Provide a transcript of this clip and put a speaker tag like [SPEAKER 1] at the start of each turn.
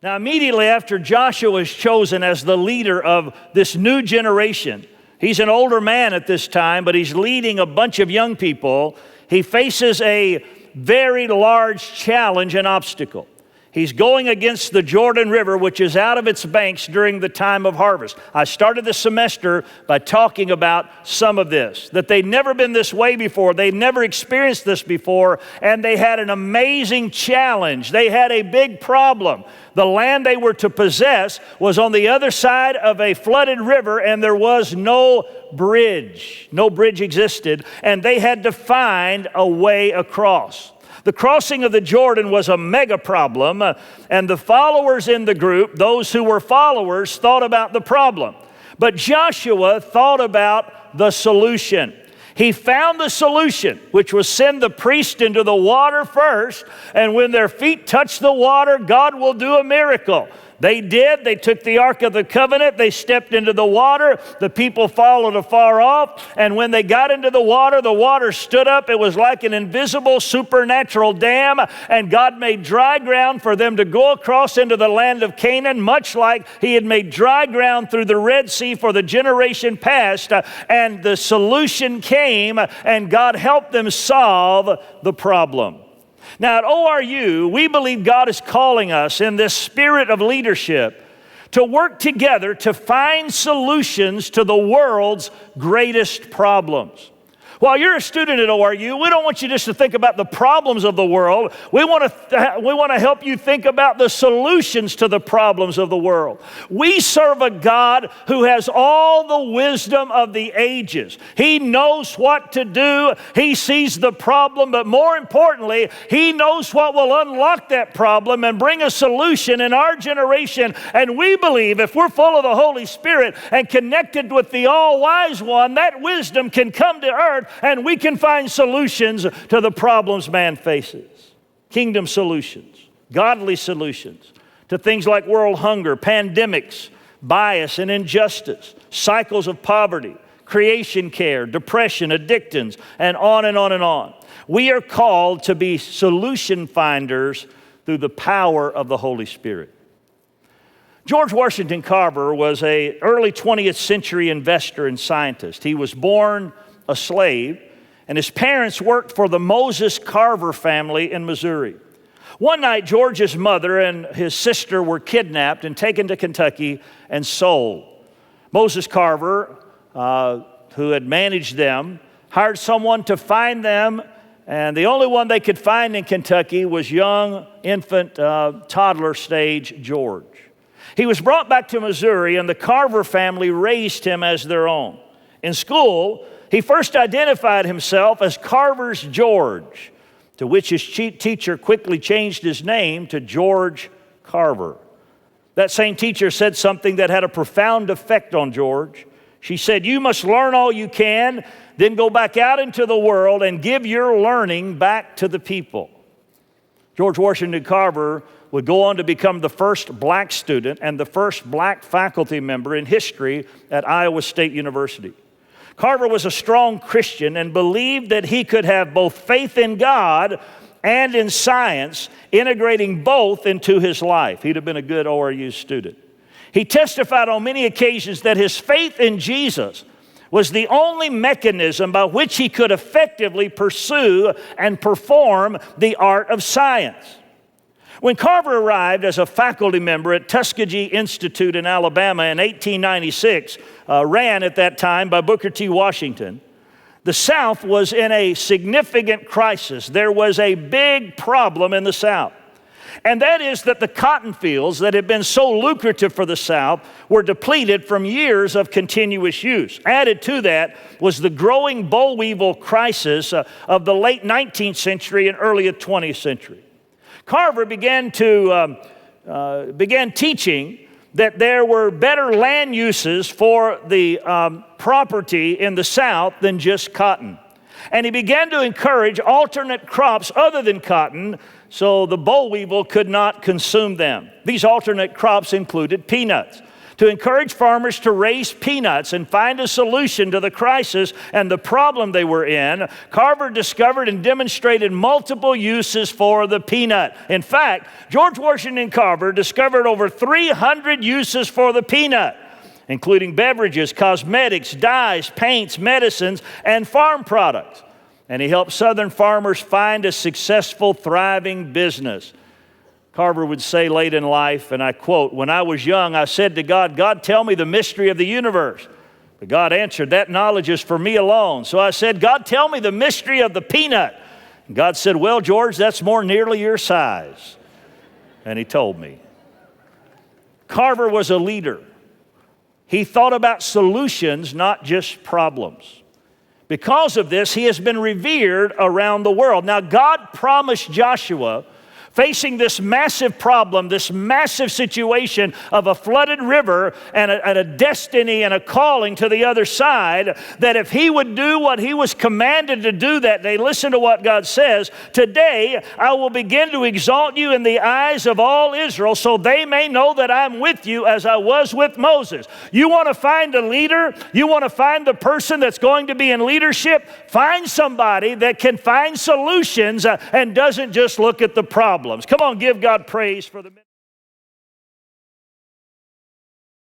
[SPEAKER 1] Now, immediately after Joshua is chosen as the leader of this new generation, he's an older man at this time, but he's leading a bunch of young people. He faces a very large challenge and obstacle. He's going against the Jordan River, which is out of its banks during the time of harvest. I started the semester by talking about some of this, that they'd never been this way before. They'd never experienced this before, and they had an amazing challenge. They had a big problem. The land they were to possess was on the other side of a flooded river, and there was no bridge. No bridge existed, and they had to find a way across. The crossing of the Jordan was a mega problem, and the followers in the group, those who were followers, thought about the problem. But Joshua thought about the solution. He found the solution, which was send the priest into the water first, and when their feet touch the water, God will do a miracle. They did. They took the Ark of the Covenant. They stepped into the water. The people followed afar off. And when they got into the water stood up. It was like an invisible supernatural dam. And God made dry ground for them to go across into the land of Canaan, much like He had made dry ground through the Red Sea for the generation past. And the solution came, and God helped them solve the problem. Now at ORU, we believe God is calling us in this spirit of leadership to work together to find solutions to the world's greatest problems. While you're a student at ORU, we don't want you just to think about the problems of the world. We want to help you think about the solutions to the problems of the world. We serve a God who has all the wisdom of the ages. He knows what to do. He sees the problem, but more importantly, He knows what will unlock that problem and bring a solution in our generation. And we believe if we're full of the Holy Spirit and connected with the All-Wise One, that wisdom can come to earth and we can find solutions to the problems man faces. Kingdom solutions, godly solutions to things like world hunger, pandemics, bias and injustice, cycles of poverty, creation care, depression, addictions, and on and on and on. We are called to be solution finders through the power of the Holy Spirit. George Washington Carver was an early 20th century investor and scientist. He was born a slave, and his parents worked for the Moses Carver family in Missouri. One night, George's mother and his sister were kidnapped and taken to Kentucky and sold. Moses Carver, who had managed them, hired someone to find them, and the only one they could find in Kentucky was young, infant, toddler stage George. He was brought back to Missouri, and the Carver family raised him as their own. In school, he first identified himself as Carver's George, to which his teacher quickly changed his name to George Carver. That same teacher said something that had a profound effect on George. She said, "You must learn all you can, then go back out into the world and give your learning back to the people." George Washington Carver would go on to become the first black student and the first black faculty member in history at Iowa State University. Carver was a strong Christian and believed that he could have both faith in God and in science, integrating both into his life. He'd have been a good ORU student. He testified on many occasions that his faith in Jesus was the only mechanism by which he could effectively pursue and perform the art of science. When Carver arrived as a faculty member at Tuskegee Institute in Alabama in 1896, ran at that time by Booker T. Washington, the South was in a significant crisis. There was a big problem in the South. And that is that the cotton fields that had been so lucrative for the South were depleted from years of continuous use. Added to that was the growing boll weevil crisis of the late 19th century and early 20th century. Carver began teaching that there were better land uses for the property in the South than just cotton. And he began to encourage alternate crops other than cotton so the boll weevil could not consume them. These alternate crops included peanuts. to encourage farmers to raise peanuts and find a solution to the crisis and the problem they were in, Carver discovered and demonstrated multiple uses for the peanut. In fact, George Washington Carver discovered over 300 uses for the peanut, including beverages, cosmetics, dyes, paints, medicines, and farm products. And he helped Southern farmers find a successful, thriving business. Carver would say late in life, and I quote, "When I was young, I said to God, 'God, tell me the mystery of the universe.' But God answered, 'That knowledge is for me alone.' So I said, 'God, tell me the mystery of the peanut.' And God said, 'Well, George, that's more nearly your size.' And he told me." Carver was a leader. He thought about solutions, not just problems. Because of this, he has been revered around the world. Now, God promised Joshua, facing this massive problem, this massive situation of a flooded river and a destiny and a calling to the other side, that if he would do what he was commanded to do that day, listen to what God says, "Today I will begin to exalt you in the eyes of all Israel, so they may know that I'm with you as I was with Moses." You want to find a leader? You want to find the person that's going to be in leadership? Find somebody that can find solutions and doesn't just look at the problem. Come on, give God praise for the